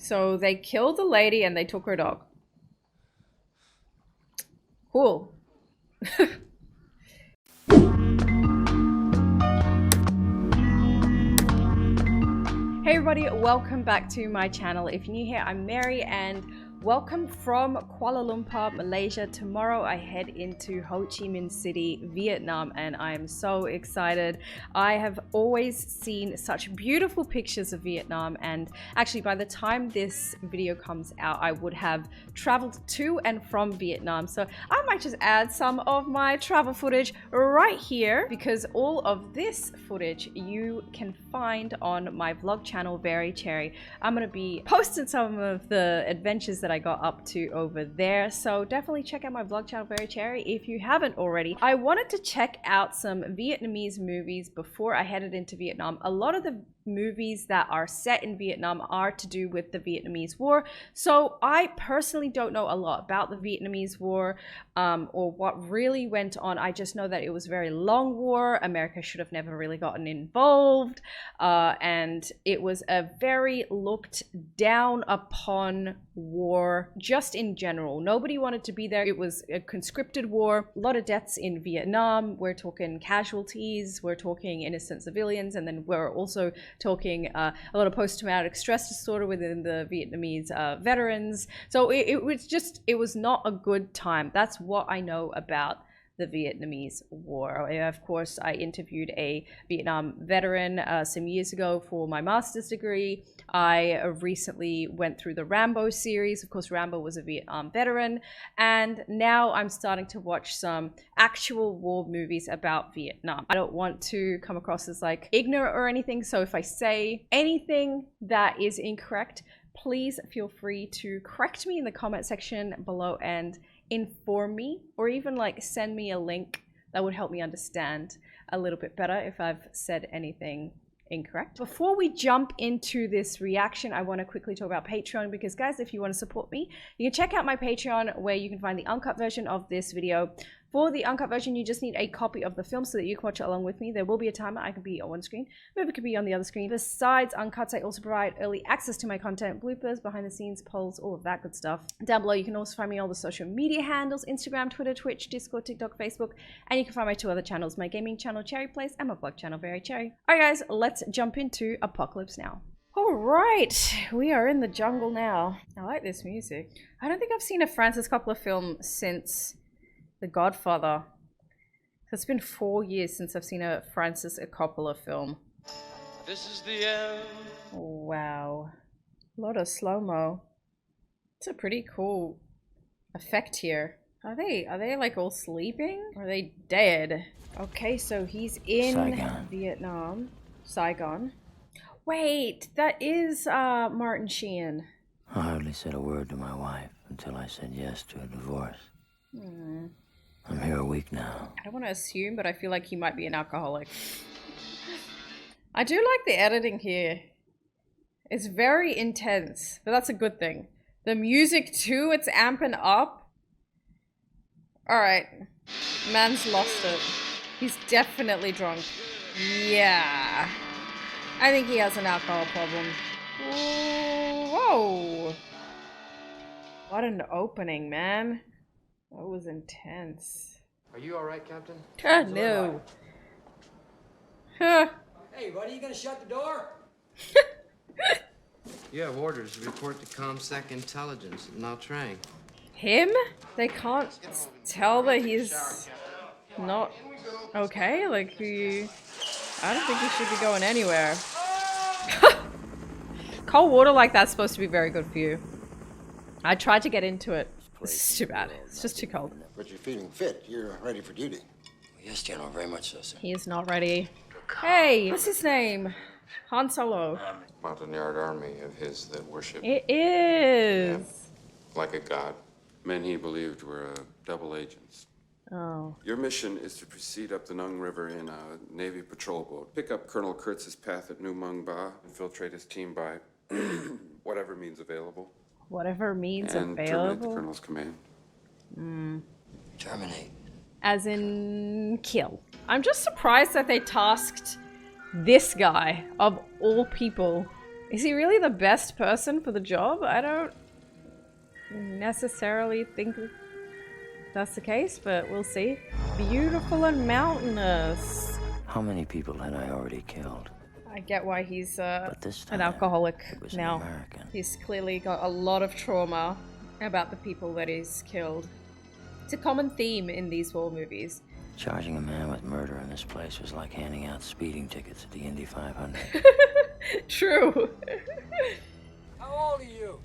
So they killed the lady and they took her dog. Cool. Hey everybody, welcome back to my channel. If you're new here, I'm Mary and welcome from Kuala Lumpur, Malaysia. Tomorrow I head into Ho Chi Minh City, Vietnam, and I am so excited. I have always seen such beautiful pictures of Vietnam, and actually by the time this video comes out, I would have traveled to and from Vietnam. So I might just add some of my travel footage right here, because all of this footage you can find on my vlog channel, Very Cherry. I'm gonna be posting some of the adventures that I got up to over there, so definitely check out my vlog channel Very Cherry if you haven't already. I wanted to check out some Vietnamese movies before I headed into Vietnam. A lot of the movies that are set in Vietnam are to do with the Vietnamese War, so I personally don't know a lot about the Vietnamese War or what really went on. I just know that it was a very long war. America should have never really gotten involved, and it was a very looked down upon war just in general. Nobody wanted to be there. It was a conscripted war. A lot of deaths in Vietnam. We're talking casualties, we're talking innocent civilians, and then we're also talking a lot of post-traumatic stress disorder within the Vietnamese veterans. So it was not a good time. That's what I know about the Vietnamese War. Of course, I interviewed a Vietnam veteran some years ago for my master's degree. I recently went through the Rambo series. Of course, Rambo was a Vietnam veteran. And now I'm starting to watch some actual war movies about Vietnam. I don't want to come across as like ignorant or anything. So if I say anything that is incorrect, please feel free to correct me in the comment section below and inform me, or even like send me a link that would help me understand a little bit better if I've said anything incorrect. Before we jump into this reaction, I want to quickly talk about Patreon, because guys, if you want to support me, you can check out my Patreon where you can find the uncut version of this video. For the uncut version, you just need a copy of the film so that you can watch it along with me. There will be a timer. I can be on one screen, maybe it could be on the other screen. Besides uncuts, I also provide early access to my content, bloopers, behind the scenes, polls, all of that good stuff. Down below, you can also find me on all the social media handles: Instagram, Twitter, Twitch, Discord, TikTok, Facebook, and you can find my two other channels, my gaming channel, Cherry Place, and my vlog channel, Very Cherry. Alright guys, let's jump into Apocalypse Now. Alright, we are in the jungle now. I like this music. I don't think I've seen a Francis Coppola film since The Godfather. It's been 4 years since I've seen a Francis Coppola film. This is the end. Wow. A lot of slow-mo. It's a pretty cool effect here. Are they like all sleeping? Or are they dead? Okay, so he's in Saigon. Vietnam. Saigon. Wait, that is Martin Sheen. I hardly said a word to my wife until I said yes to a divorce. I'm here a week now. I don't want to assume, but I feel like he might be an alcoholic. I do like the editing here. It's very intense, but that's a good thing. The music too, it's amping up. Alright. Man's lost it. He's definitely drunk. Yeah. I think he has an alcohol problem. Whoa. What an opening, man. That was intense. Are you alright, Captain? No. Huh. Hey, buddy, you gonna shut the door? You have orders to report to ComSec Intelligence at Nha Trang. Him? They can't tell that he's not okay? Like, I don't think he should be going anywhere. Cold water like that's supposed to be very good for you. I tried to get into it. This is too bad. It's just too cold. But you're feeling fit. You're ready for duty. Yes, General, very much so, sir. He is not ready. Hey, what's his name? Han Solo. Mountain-yard army of his that worship It is. like a god. Men he believed were double agents. Oh. Your mission is to proceed up the Nung River in a Navy patrol boat. Pick up Colonel Kurtz's path at New Mung Ba, infiltrate his team by whatever means available. Whatever means and terminate the available. Colonel's command. Terminate. As in kill. I'm just surprised that they tasked this guy, of all people, Is he really the best person for the job? I don't necessarily think that's the case, but we'll see. Beautiful and mountainous. How many people had I already killed? I get why he's But this time, an alcoholic it was now. an American. He's clearly got a lot of trauma about the people that he's killed. It's a common theme in these war movies. Charging a man with murder in this place was like handing out speeding tickets at the Indy 500. True. How old are you?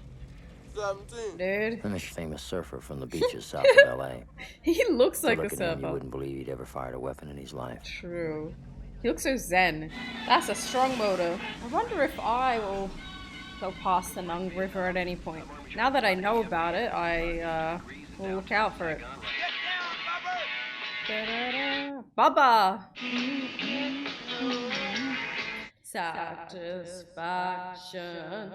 17. Dude. I'm a famous surfer from the beaches south of LA. He looks To like look a at him, you surfer. wouldn't believe he'd ever fired a weapon in his life. True. He looks so zen. That's a strong motive. I wonder if I will go past the Nung River at any point. Now that I know about it, I will look out for it. Da-da-da. Baba! Satisfaction.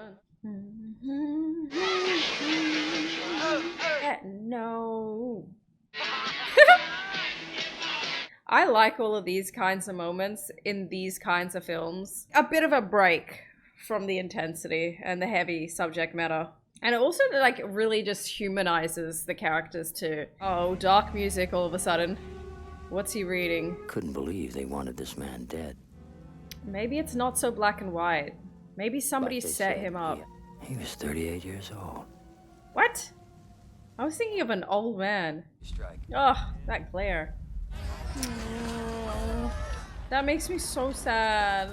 No. I like all of these kinds of moments in these kinds of films. A bit of a break from the intensity and the heavy subject matter. And it also like really just humanizes the characters too. Oh, dark music all of a sudden. What's he reading? Couldn't believe they wanted this man dead. Maybe it's not so black and white. Maybe somebody But they set said him up. He was 38 years old. What? I was thinking of an old man. Strike. Oh, that glare. Oh, that makes me so sad.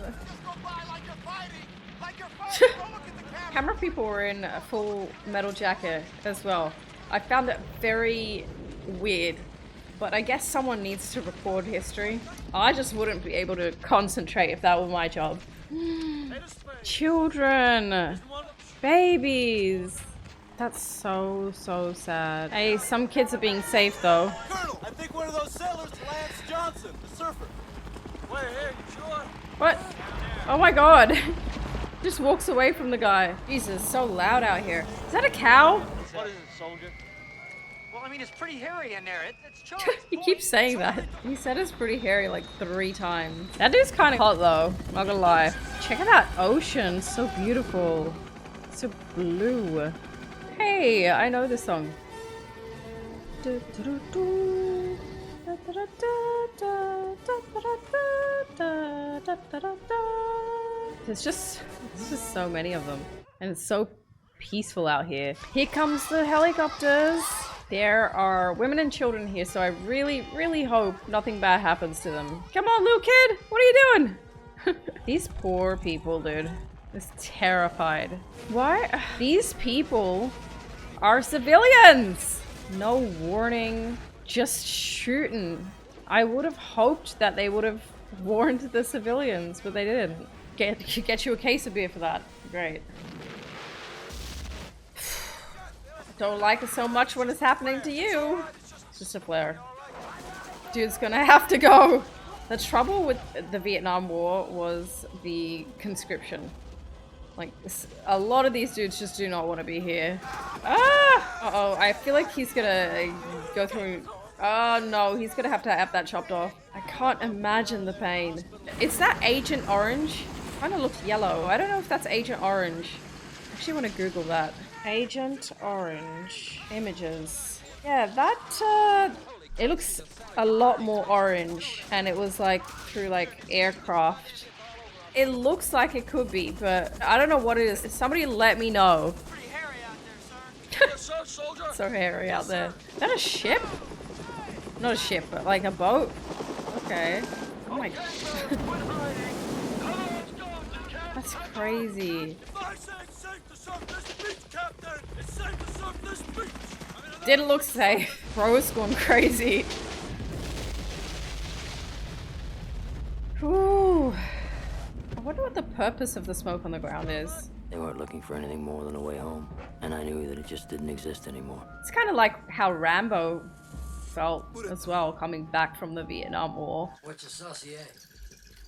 Camera people were in a full metal jacket as well. I found it very weird, but I guess someone needs to record history. I just wouldn't be able to concentrate if that were my job. Children, babies. That's so sad. Hey, some kids are being safe though. Colonel, I think one of those sailors, Lance Johnson, the surfer. Wait, hey, you sure? What? Oh my god. Just walks away from the guy. Jesus, so loud out here. Is that a cow? What is it, soldier? Well, I mean, it's pretty hairy in there. It's Charles. He keeps saying that. He said it's pretty hairy like 3 times. That dude's kind of hot though, not gonna lie. Check out that ocean, so beautiful. So blue. Hey, I know this song. There's just so many of them. And it's so peaceful out here. Here comes the helicopters. There are women and children here, so I really hope nothing bad happens to them. Come on, little kid! What are you doing? These poor people, dude. Just terrified. Why? These people are civilians! No warning. Just shooting. I would have hoped that they would have warned the civilians, but they didn't. Get you a case of beer for that. Great. Don't like it so much when it's happening to you. It's just a flare. Dude's gonna have to go. The trouble with the Vietnam War was the conscription. Like, a lot of these dudes just do not want to be here. Ah! Uh-oh, I feel like he's gonna go through... Oh no, he's gonna have to have that chopped off. I can't imagine the pain. Is that Agent Orange? Kinda looks yellow. I don't know if that's Agent Orange. I actually want to Google that. Agent Orange. Images. Yeah, that, it looks a lot more orange. And it was like, through like aircraft. It looks like it could be, but I don't know what it is. Somebody let me know. Pretty hairy out there, sir. Yes, sir, soldier. So hairy out there. Is that a ship? Not a ship, but like a boat? Okay. Oh my god. That's crazy. I say it's safe to surf this beach, Captain. It's safe to surf this beach. Didn't look safe. Bro's gone crazy. Whew. I wonder what the purpose of the smoke on the ground is. They weren't looking for anything more than a way home, and I knew that it just didn't exist anymore. It's kind of like how Rambo felt as well, coming back from the Vietnam War. What's a saucier?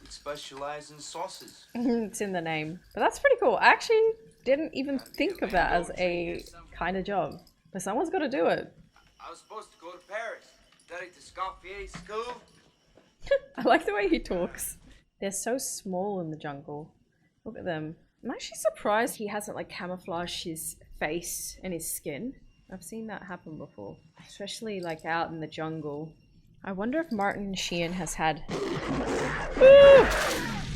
We specialize in sauces. It's in the name. But that's pretty cool. I actually didn't even think of that as a kind of job. But someone's got to do it. I was supposed to go to Paris, study to Scoffier School. I like the way he talks. They're so small in the jungle. Look at them. I'm actually surprised he hasn't like camouflaged his face and his skin. I've seen that happen before, especially like out in the jungle. I wonder if Martin Sheen has had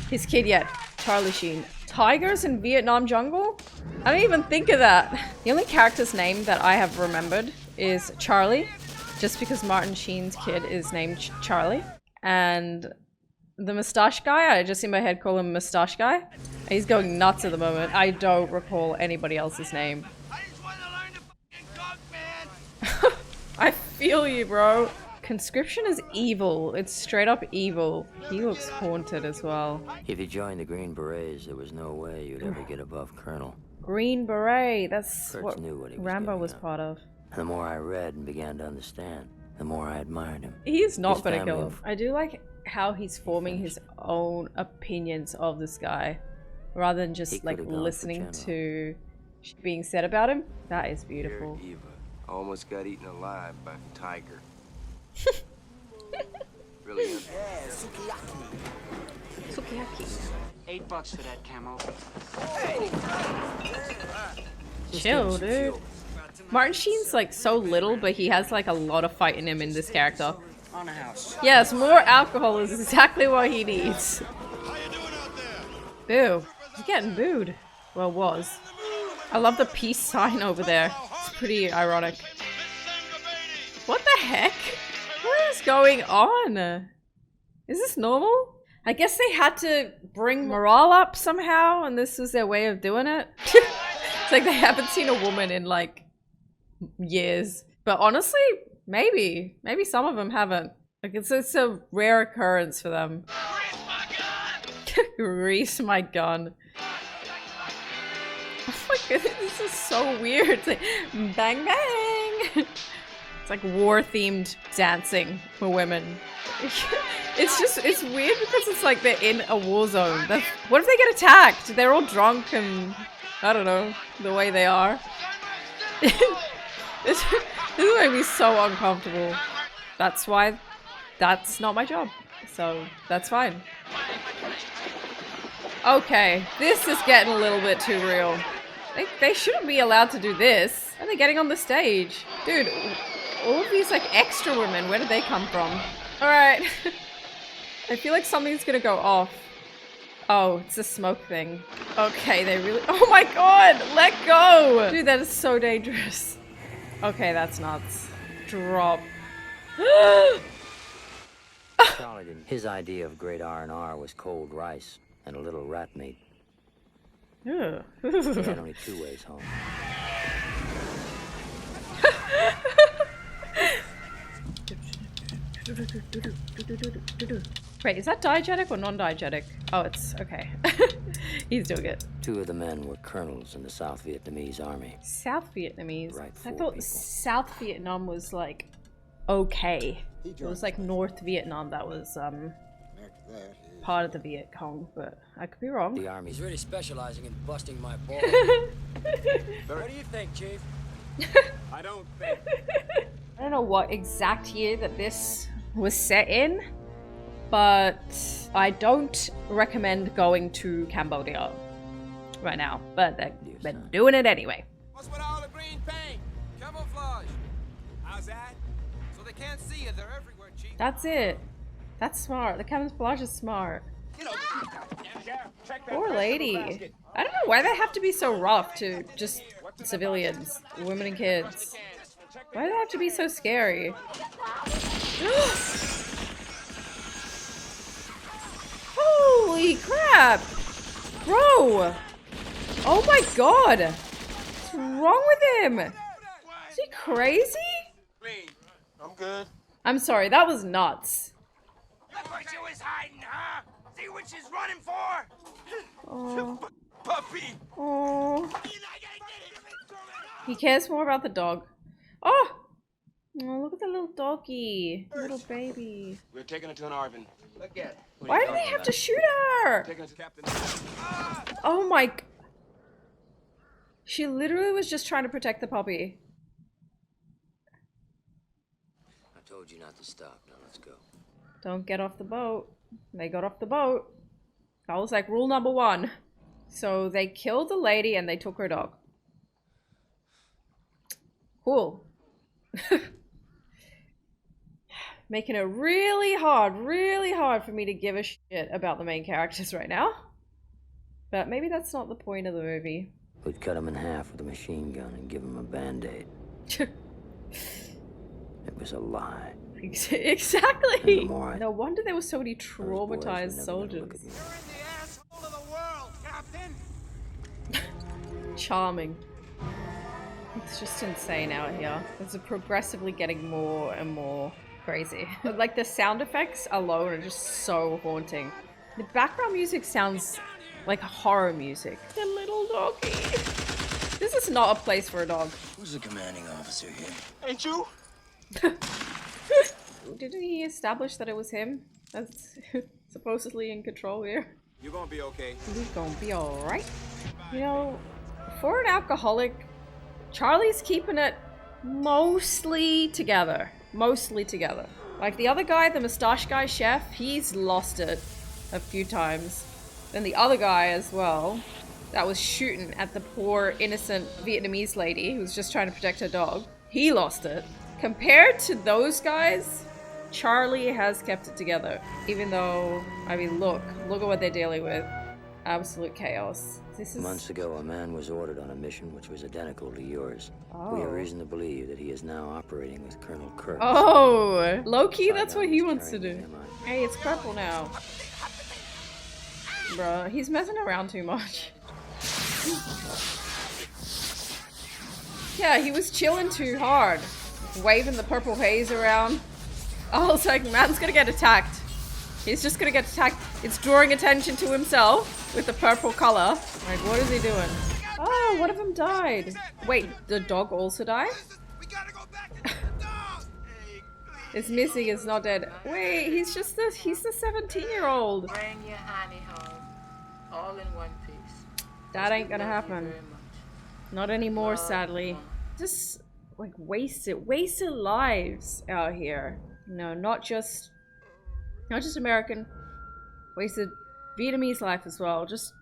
his kid yet. Charlie Sheen. Tigers in Vietnam jungle? I don't even think of that. The only character's name that I have remembered is Charlie, just because Martin Sheen's kid is named Charlie. And the mustache guy, I just in my head call him Mustache Guy. He's going nuts at the moment. I don't recall anybody else's name. I just want to learn to fucking cook, man. I feel you, bro. Conscription is evil. It's straight up evil. He looks haunted as well. If you joined the Green Berets, there was no way you'd ever get above Colonel. Green Beret, that's Kurtz what knew what he was Rambo giving was up. part of. The more I read and began to understand, the more I admired him. He is not His gonna family kill him. I do like how he's forming his own opinions of this guy, rather than He just could've like gone for listening general. to being said about him. That is beautiful. Eva almost got eaten alive by a tiger. Really? Sukiyaki. $8 for that camo. Chill, dude. Martin Sheen's like so little, but he has like a lot of fight in him in this character. On a house. Yes, more alcohol is exactly what he needs. Boo. He's getting booed. Well, was. I love the peace sign over there. It's pretty ironic. What the heck? What is going on? Is this normal? I guess they had to bring morale up somehow, and this was their way of doing it. It's like they haven't seen a woman in like years. But honestly, maybe some of them haven't. Like it's a rare occurrence for them. Grease my gun. Oh my goodness, this is so weird. It's like bang bang. It's like war-themed dancing for women. It's weird because it's like they're in a war zone. What if they get attacked? They're all drunk and I don't know, the way they are. This made me so uncomfortable. That's why that's not my job. So that's fine. Okay, this is getting a little bit too real. They shouldn't be allowed to do this. Are they getting on the stage? Dude, all of these like extra women, where did they come from? Alright. I feel like something's gonna go off. Oh, it's a smoke thing. Okay, they really- Oh my god! Let go! Dude, that is so dangerous. Okay, that's nuts. Drop. Charlie didn't. His idea of great R&R was cold rice and a little rat meat. Ugh. He had only 2 ways home. Wait, is that diegetic or non-diegetic? Oh, it's okay. He's doing it. 2 of the men were colonels in the South Vietnamese army. South Vietnamese? Right, I 4 thought people. South Vietnam was like okay. It was like North Vietnam that was part of the Viet Cong, but I could be wrong. The army's He's really specializing in busting my balls. What do you think, Chief? I don't think. I don't know what exact year that this was set in, but I don't recommend going to Cambodia right now, but they're doing it anyway. What's with all the green paint? Camouflage. How's that? So they can't see you. They're everywhere, Chief. That's it. That's smart. The camouflage is smart. Poor lady. I don't know why they have to be so rough to just civilians, women and kids. Why do they have to be so scary? Holy crap! Bro! Oh my god! What's wrong with him? Is he crazy? I'm good. I'm sorry, that was nuts. That's what you was hiding, huh? See what she's running for? Oh. Puppy. Oh. He cares more about the dog. Oh! Oh, look at the little doggy. Little baby. We're taking her to an Arvin. Look at. Why do they have to shoot her? Taking her to Captain. Oh my... She literally was just trying to protect the puppy. I told you not to stop. Now let's go. Don't get off the boat. They got off the boat. That was like rule number 1. So they killed the lady and they took her dog. Cool. Making it really hard for me to give a shit about the main characters right now. But maybe that's not the point of the movie. We'd cut him in half with a machine gun and give him a band-aid. It was a lie. Exactly. No wonder there were so many traumatized soldiers. You're in the asshole of the world, Captain! Charming. It's just insane out here. It's progressively getting more and more crazy. Like the sound effects alone are just so haunting. The background music sounds like horror music. The little doggy. This is not a place for a dog. Who's the commanding officer here? Ain't you? Didn't he establish that it was him that's supposedly in control here? You're gonna be okay. He's gonna be alright. You know, for an alcoholic, Charlie's keeping it mostly together. Mostly together. Like the other guy, the mustache guy, chef, he's lost it a few times. Then the other guy as well, that was shooting at the poor innocent Vietnamese lady who was just trying to protect her dog. He lost it. Compared to those guys, Charlie has kept it together. Even though, I mean, look at what they're dealing with. Absolute chaos. This is... Months ago, a man was ordered on a mission which was identical to yours. Oh. We have reason to believe that he is now operating with Colonel Kurtz. Oh, low-key, that's what he wants to do. Hey, it's purple now. Bruh, he's messing around too much. Yeah, he was chilling too hard. Waving the purple haze around. I was like, man's gonna get attacked. He's just gonna get attacked. It's drawing attention to himself with the purple color. Like, what is he doing? Oh, one of them died. Wait, the dog also died? We gotta go back to the dog! It's missing, it's not dead. Wait, he's the 17-year-old. Bring your honey home, all in one piece. That ain't gonna happen. Not anymore, sadly. Just like wasted lives out here. No, not just American. Wasted Vietnamese life as well. Just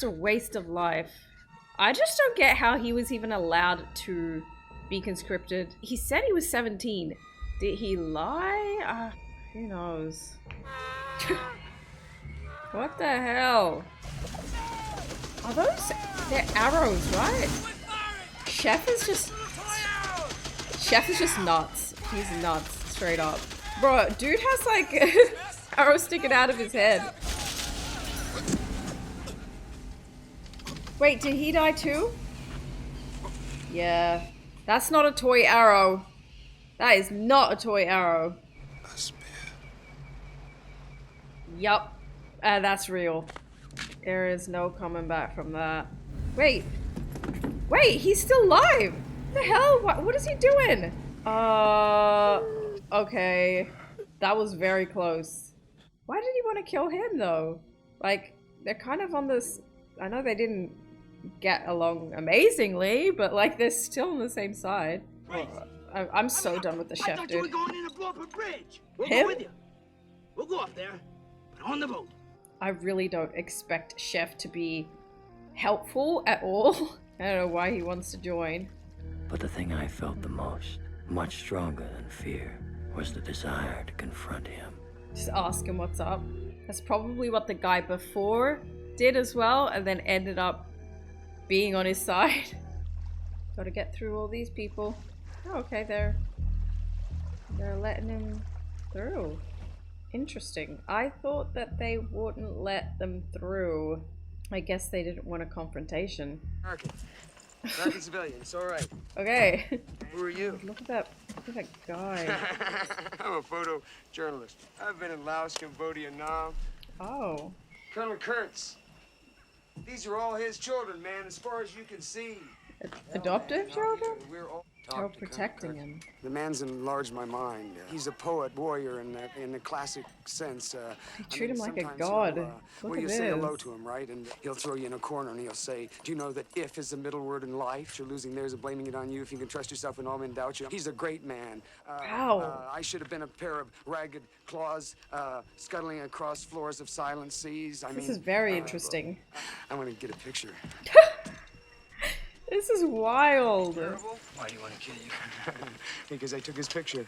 a waste of life. I just don't get how he was even allowed to be conscripted. He said he was 17. Did he lie? Who knows? What the hell? Are those... They're arrows, right? Chef is just nuts. He's nuts, straight up. Bro, dude has like arrows sticking out of his head. Wait, did he die too? Yeah. That's not a toy arrow. That is not a toy arrow. A spear. Yup. That's real. There is no coming back from that. Wait, he's still alive. What the hell? What is he doing? Okay. That was very close. Why did he want to kill him though? Like, they're kind of on this... I know they didn't get along amazingly, but like they're still on the same side. I'm so done with the chef, dude. I thought you were going in to blow up a bridge. We'll Him? go with you. We'll go up there, but on the boat. I really don't expect Chef to be helpful at all. I don't know why he wants to join. But the thing I felt the most, much stronger than fear, was the desire to confront him. Just ask him what's up. That's probably what the guy before did as well, and then ended up being on his side. Gotta get through all these people. Oh, okay, they're letting him through. Interesting. I thought that they wouldn't let them through. I guess they didn't want a confrontation. American civilian, it's alright. Okay. Who are you? Look at that guy. I'm a photojournalist. I've been in Laos, Cambodia, Nam. Oh. Colonel Kurtz. These are all his children, man, as far as you can see. Adoptive children? We're all... How protecting him. The man's enlarged my mind. He's a poet, warrior in the classic sense. They treat him like a sometimes god. Well, Look you at say hello this. to him, right? And he'll throw you in a corner and he'll say, do you know that if is the middle word in life? You're losing theirs and blaming it on you. If you can trust yourself when all men doubt you. He's a great man. Wow. I should have been a pair of ragged claws scuttling across floors of silent seas. This is very interesting. I'm gonna get a picture. This is wild. Why do you want to kill you? Because I took his picture.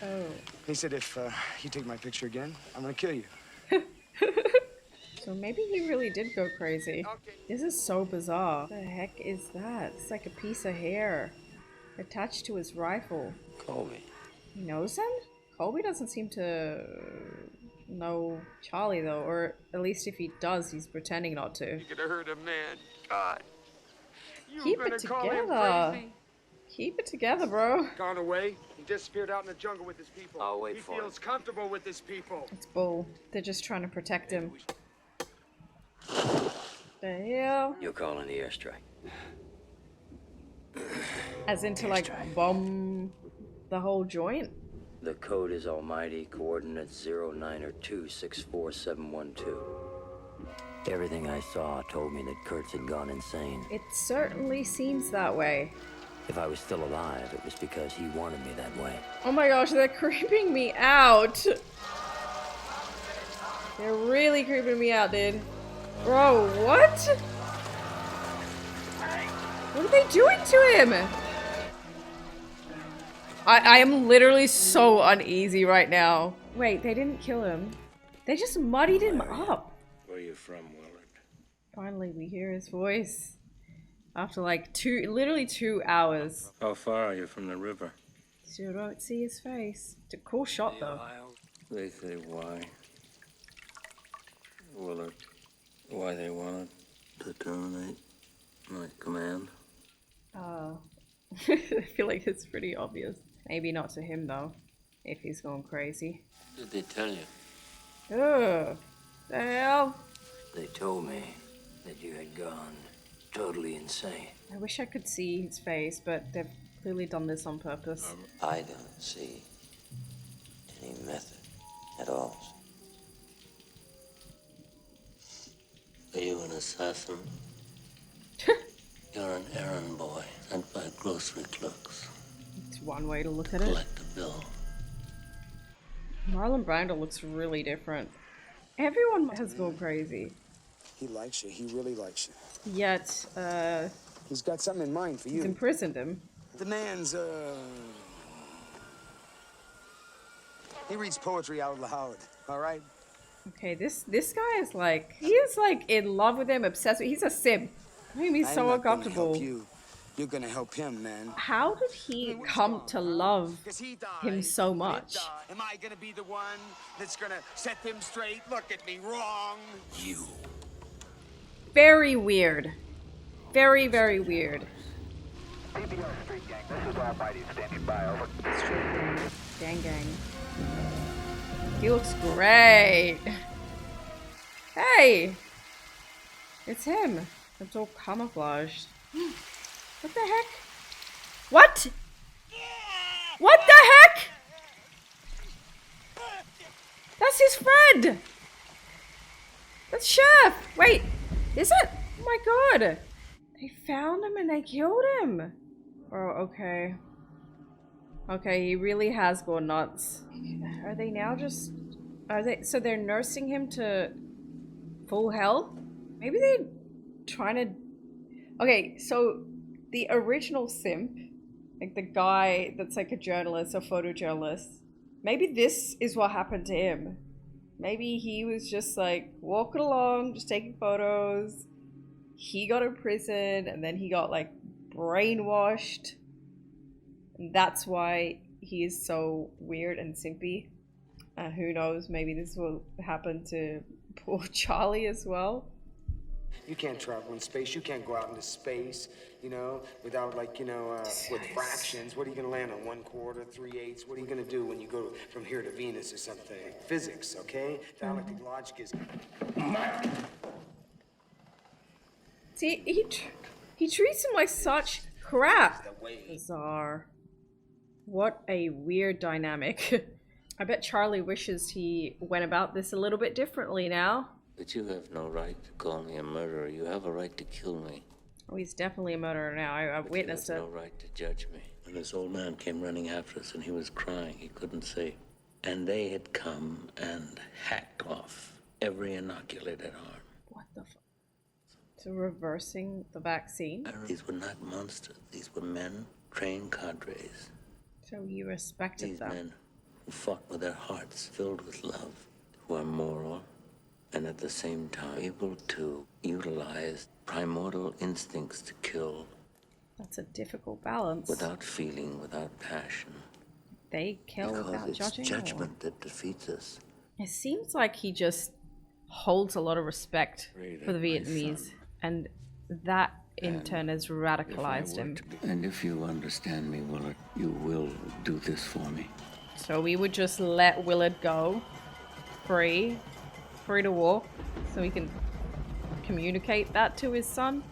Oh. He said if you take my picture again, I'm gonna kill you. So maybe he really did go crazy. This is so bizarre. What the heck is that? It's like a piece of hair attached to his rifle. Colby. He knows him? Colby doesn't seem to know Charlie though, or at least if he does, he's pretending not to. You could have hurt a man. God. You Keep gonna it call him together. crazy? Keep it together, bro. Gone away. He disappeared out in the jungle with his people. I'll wait for He feels comfortable with his people. It's bull. They're just trying to protect him. The hell? You're calling the airstrike. As in to like bomb the whole joint? The code is almighty, coordinates 0902644712. Everything I saw told me that Kurtz had gone insane. It certainly seems that way. If I was still alive, it was because he wanted me that way. Oh my gosh, they're creeping me out. They're really creeping me out, dude. Bro, what? What are they doing to him? I am literally so uneasy right now. Wait, they didn't kill him. They just muddied him up. Where are you from, Willard? Finally, we hear his voice. After like literally 2 hours. How far are you from the river? Still don't see his face. It's a cool shot though. They say why. Willard, why they wanted to terminate my command. I feel like it's pretty obvious. Maybe not to him though, if he's going crazy. Did they tell you? Ugh. The hell? They told me that you had gone totally insane. I wish I could see his face, but they've clearly done this on purpose. I don't see any method at all. Are you an assassin? You're an errand boy sent by grocery clerks. It's one way to look at it. Collect the bill. Marlon Brando looks really different. Everyone has gone crazy. He likes you. He really likes you. Yet, He's got something in mind for he's you. imprisoned him. The man's, he reads poetry out loud, all right? Okay, this guy is like, he is like in love with him, obsessed with, he's a sim. Made me so uncomfortable. You're gonna help him, man. How did he come to love him so much? Am I gonna be the one that's gonna set them straight? Look at me, wrong. You. Very weird. Very, very weird. Street gang, this is Almighty standing by, over. Gang gang. He looks great. Hey! It's him. It's all camouflaged. What the heck? What? What the heck? That's his friend! That's Chef! Wait, is it? Oh my god! They found him and they killed him! Oh, okay. Okay, he really has gone nuts. Are they now just... Are they... So they're nursing him to full health? Maybe they're trying to... Okay, so the original simp, like the guy that's like a journalist or photojournalist, maybe this is what happened to him. Maybe he was just like walking along, just taking photos. He got in prison and then he got like brainwashed. And that's why he is so weird and simpy. Who knows, maybe this will happen to poor Charlie as well. You can't travel in space. You can't go out into space, you know, without like, you know, with fractions. What are you gonna land on? 1/4, 3/8? What are you gonna do when you go from here to Venus or something? Physics, okay? Dialectic logic is... See, he treats him like such crap. Bizarre. What a weird dynamic. I bet Charlie wishes he went about this a little bit differently now. But you have no right to call me a murderer. You have a right to kill me. Oh, he's definitely a murderer now. I've witnessed it. You have no right to judge me. When this old man came running after us and he was crying, he couldn't say. And they had come and hacked off every inoculated arm. What the fuck? So reversing the vaccine? These were not monsters. These were men, trained cadres. So you respected them? These men who fought with their hearts filled with love, who are moral, and at the same time able to utilize primordial instincts to kill. That's a difficult balance. Without feeling, without passion. They kill without it's judging? Judgment that defeats us. It seems like he just holds a lot of respect for the Vietnamese, and that in turn has radicalized him. And if you understand me, Willard, you will do this for me. So we would just let Willard go, free to walk, so he can communicate that to his son.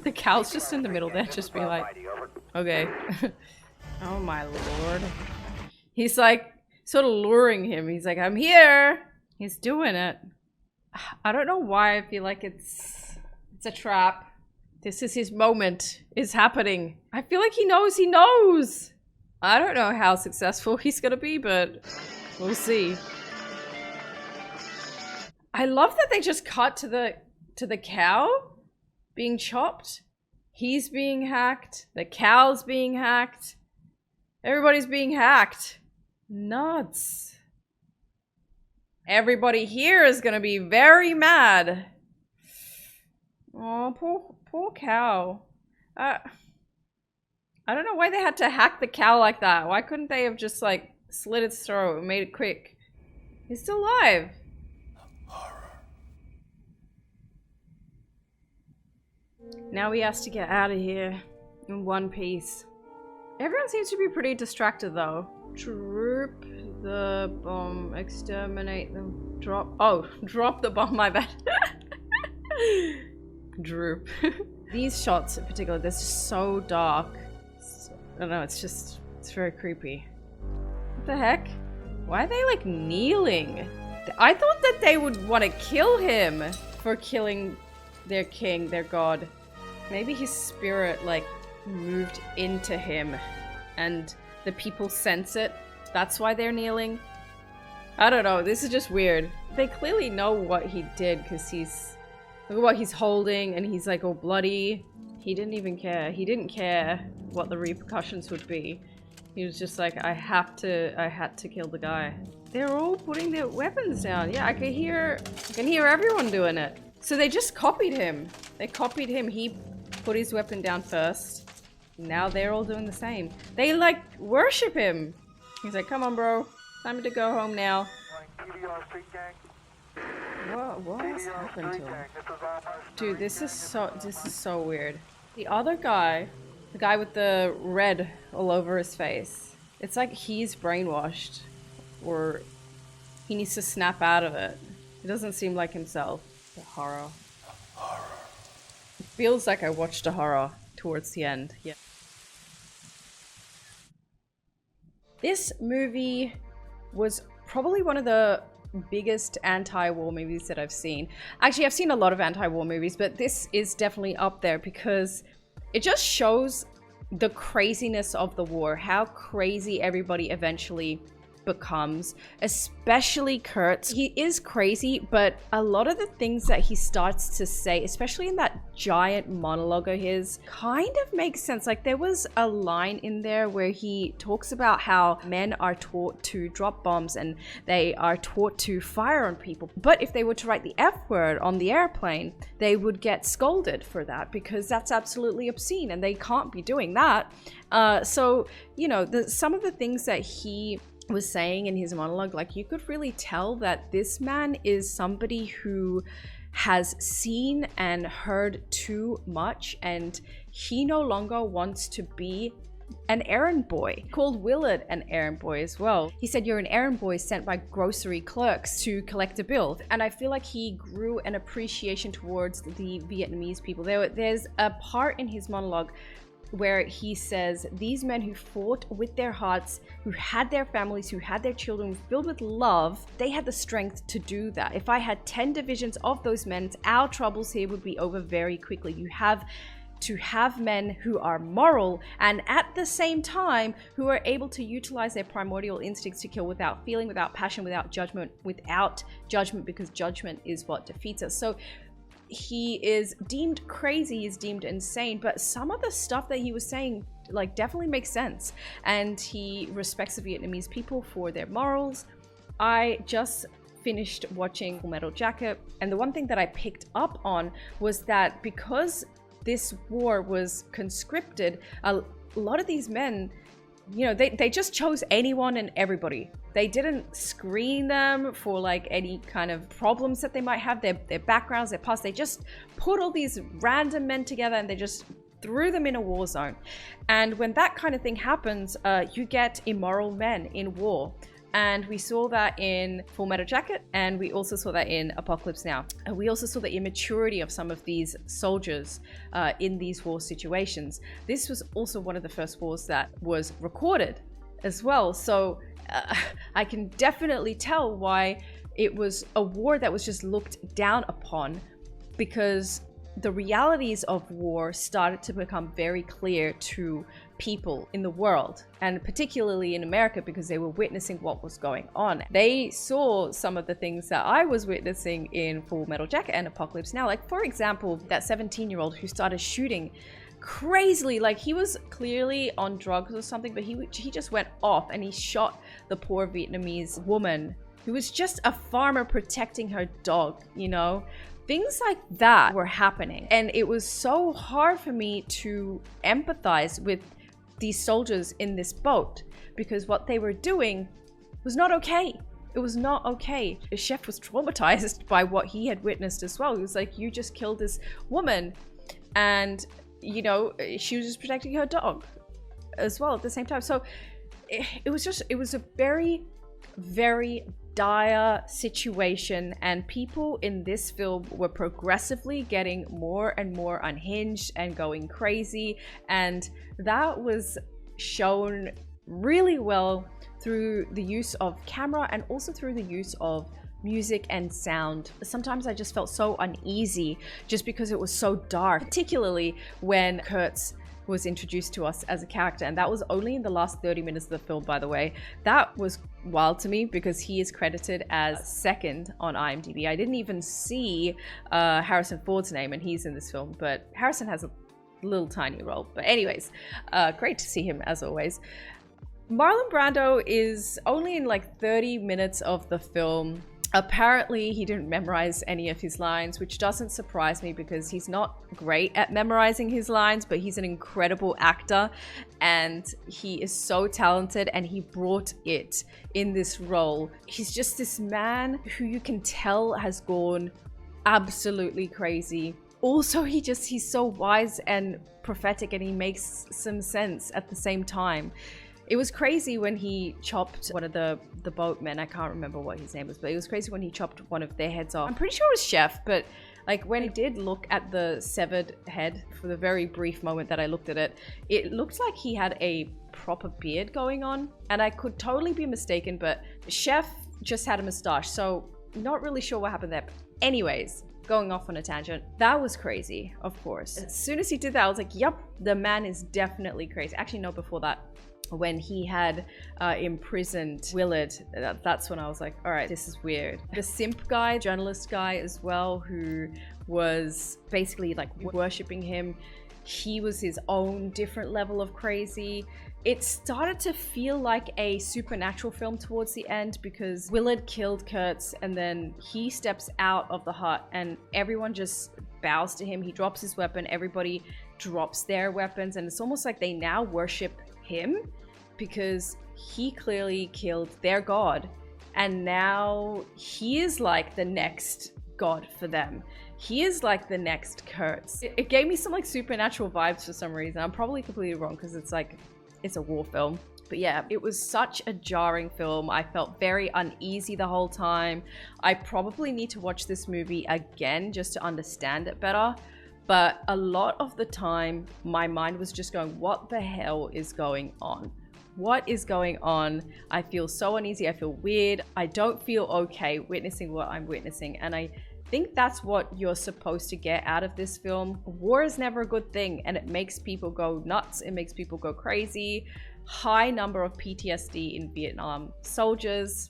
The cow's just in the middle there, just be like, okay. Oh my lord. He's like, sort of luring him. He's like, I'm here. He's doing it. I don't know why I feel like it's a trap. This is his moment. It's happening. I feel like he knows. I don't know how successful he's gonna be, but we'll see. I love that they just cut to the cow being chopped. He's being hacked. The cow's being hacked. Everybody's being hacked. Nuts. Everybody here is gonna be very mad. Oh, poor cow. I don't know why they had to hack the cow like that. Why couldn't they have just like slit its throat and made it quick? He's still alive. Now he has to get out of here in one piece. Everyone seems to be pretty distracted though. Droop the bomb, exterminate them, drop the bomb, my bad. Droop. These shots in particular, they're so dark. I don't know, it's very creepy. What the heck? Why are they like kneeling? I thought that they would want to kill him for killing their king, their god. Maybe his spirit like moved into him and the people sense it. That's why they're kneeling. I don't know, this is just weird. They clearly know what he did because look at what he's holding and he's like all bloody. He didn't even care. He didn't care what the repercussions would be. He was just like, I had to kill the guy. They're all putting their weapons down. Yeah, I can hear everyone doing it. So they just copied him. They copied him. He put his weapon down first. Now they're all doing the same. They like worship him. He's like, come on, bro. Time to go home now. What has happened to him? Dude, this is so weird. The other guy, the guy with the red all over his face, it's like he's brainwashed or he needs to snap out of it. It doesn't seem like himself. The horror. It feels like I watched a horror towards the end. Yeah. This movie was probably one of the biggest anti-war movies that I've seen. Actually, I've seen a lot of anti-war movies, but this is definitely up there because it just shows the craziness of the war, how crazy everybody eventually becomes, especially Kurtz. He is crazy, but a lot of the things that he starts to say, especially in that giant monologue of his, kind of makes sense. Like there was a line in there where he talks about how men are taught to drop bombs and they are taught to fire on people, but if they were to write the F word on the airplane, they would get scolded for that because that's absolutely obscene and they can't be doing that. So, you know, some of the things that he was saying in his monologue, like you could really tell that this man is somebody who has seen and heard too much and he no longer wants to be an errand boy. He called Willard an errand boy as well. He said, you're an errand boy sent by grocery clerks to collect a bill. And I feel like he grew an appreciation towards the Vietnamese people. There's a part in his monologue where he says, these men who fought with their hearts, who had their families, who had their children filled with love, they had the strength to do that. If I had 10 divisions of those men, our troubles here would be over very quickly. You have to have men who are moral and at the same time who are able to utilize their primordial instincts to kill without feeling, without passion, without judgment, because judgment is what defeats us. So he is deemed crazy, he's deemed insane, but some of the stuff that he was saying like definitely makes sense. And he respects the Vietnamese people for their morals. I just finished watching Full Metal Jacket, and the one thing that I picked up on was that because this war was conscripted, a lot of these men, you know, they just chose anyone and everybody. They didn't screen them for like any kind of problems that they might have, their backgrounds, their past. They just put all these random men together and they just threw them in a war zone. And when that kind of thing happens, you get immoral men in war. And we saw that in Full Metal Jacket, and we also saw that in Apocalypse Now. And we also saw the immaturity of some of these soldiers in these war situations. This was also one of the first wars that was recorded as well. So I can definitely tell why it was a war that was just looked down upon, because the realities of war started to become very clear to people in the world, and particularly in America, because they were witnessing what was going on. They saw some of the things that I was witnessing in Full Metal Jacket and Apocalypse Now. Like, for example, that 17-year-old who started shooting crazily, like he was clearly on drugs or something, but he just went off and he shot the poor Vietnamese woman who was just a farmer protecting her dog, you know? Things like that were happening. And it was so hard for me to empathize with these soldiers in this boat, because what they were doing was not okay. It was not okay. The chef was traumatized by what he had witnessed as well. He was like, you just killed this woman, and you know, she was just protecting her dog as well at the same time. So it was a very, very dire situation, and people in this film were progressively getting more and more unhinged and going crazy, and that was shown really well through the use of camera and also through the use of music and sound. Sometimes I just felt so uneasy just because it was so dark, particularly when Kurtz was introduced to us as a character, and that was only in the last 30 minutes of the film, by the way. That was wild to me because he is credited as second on IMDb. I didn't even see Harrison Ford's name, and he's in this film, but Harrison has a little tiny role. But anyways, great to see him as always. Marlon Brando is only in like 30 minutes of the film. Apparently he didn't memorize any of his lines, which doesn't surprise me because he's not great at memorizing his lines, but he's an incredible actor and he is so talented, and he brought it in this role. He's just this man who you can tell has gone absolutely crazy. Also, he's so wise and prophetic, and he makes some sense at the same time. It was crazy when he chopped one of the boatmen. I can't remember what his name was, but it was crazy when he chopped one of their heads off. I'm pretty sure it was Chef, but like when he did look at the severed head for the very brief moment that I looked at it, it looked like he had a proper beard going on, and I could totally be mistaken, but Chef just had a mustache, so not really sure what happened there. But anyways, going off on a tangent, that was crazy, of course. As soon as he did that, I was like, yep, the man is definitely crazy. Actually, no, before that, when he had imprisoned Willard, that's when I was like, all right, this is weird. The simp guy, journalist guy as well, who was basically like worshipping him, he was his own different level of crazy. It started to feel like a supernatural film towards the end, because Willard killed Kurtz and then he steps out of the hut and everyone just bows to him. He drops his weapon, everybody drops their weapons, and it's almost like they now worship him because he clearly killed their god, and now he is like the next god for them. He is like the next Kurtz. It gave me some like supernatural vibes for some reason. I'm probably completely wrong because it's like it's a war film. But yeah, it was such a jarring film. I felt very uneasy the whole time. I probably need to watch this movie again just to understand it better. But a lot of the time, my mind was just going, what the hell is going on? What is going on? I feel so uneasy. I feel weird. I don't feel okay witnessing what I'm witnessing. And I think that's what you're supposed to get out of this film. War is never a good thing, and it makes people go nuts. It makes people go crazy. High number of PTSD in Vietnam soldiers.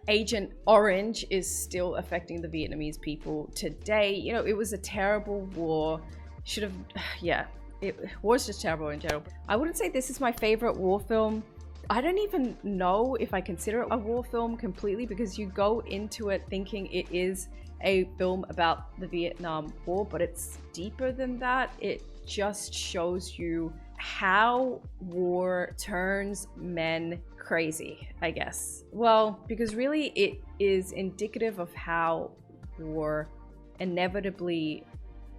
Agent Orange is still affecting the Vietnamese people today. You know, it was a terrible war. Should have, yeah, it was just terrible in general. I wouldn't say this is my favorite war film. I don't even know if I consider it a war film completely, because you go into it thinking it is a film about the Vietnam War, but it's deeper than that. It just shows you how war turns men crazy, I guess. Well, because really it is indicative of how war inevitably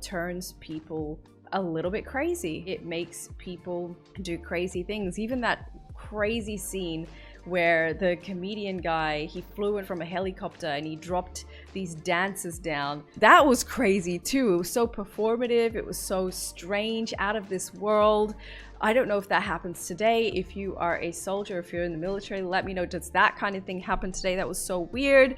turns people a little bit crazy. It makes people do crazy things. Even that crazy scene where the comedian guy, he flew in from a helicopter and he dropped these dancers down. That was crazy too. It was so performative. It was so strange, out of this world. I don't know if that happens today. If you are a soldier, if you're in the military, let me know, does that kind of thing happen today? That was so weird.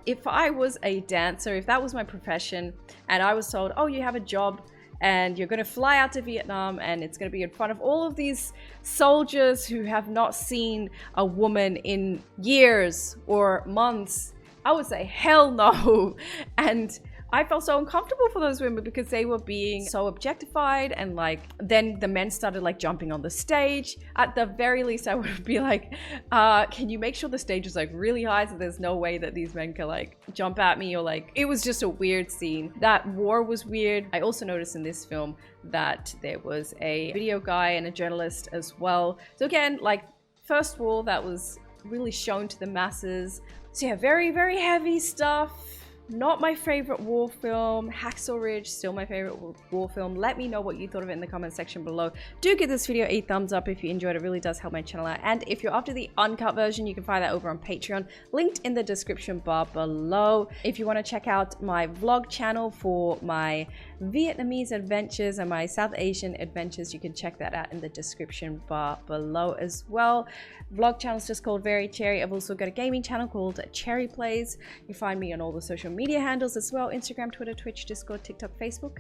If I was a dancer, if that was my profession and I was told, oh, you have a job and you're going to fly out to Vietnam and it's going to be in front of all of these soldiers who have not seen a woman in years or months, I would say hell no. And I felt so uncomfortable for those women because they were being so objectified, and like then the men started like jumping on the stage. At the very least, I would be like, can you make sure the stage is like really high so there's no way that these men can like jump at me, or like, it was just a weird scene. That war was weird. I also noticed in this film that there was a video guy and a journalist as well. So again, like first war that was really shown to the masses. So yeah, very, very heavy stuff. Not my favorite war film. Hacksaw Ridge, still my favorite war film. Let me know what you thought of it in the comment section below. Do give this video a thumbs up if you enjoyed it. It really does help my channel out. And if you're after the uncut version, you can find that over on Patreon, linked in the description bar below. If you want to check out my vlog channel for my Vietnamese adventures and my South Asian adventures, you can check that out in the description bar below as well. Vlog channel is just called Very Cherry. I've also got a gaming channel called Cherry Plays. You find me on all the social media handles as well: Instagram, Twitter, Twitch, Discord, TikTok, Facebook.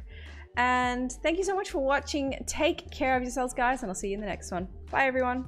And thank you so much for watching. Take care of yourselves, guys, and I'll see you in the next one. Bye, everyone.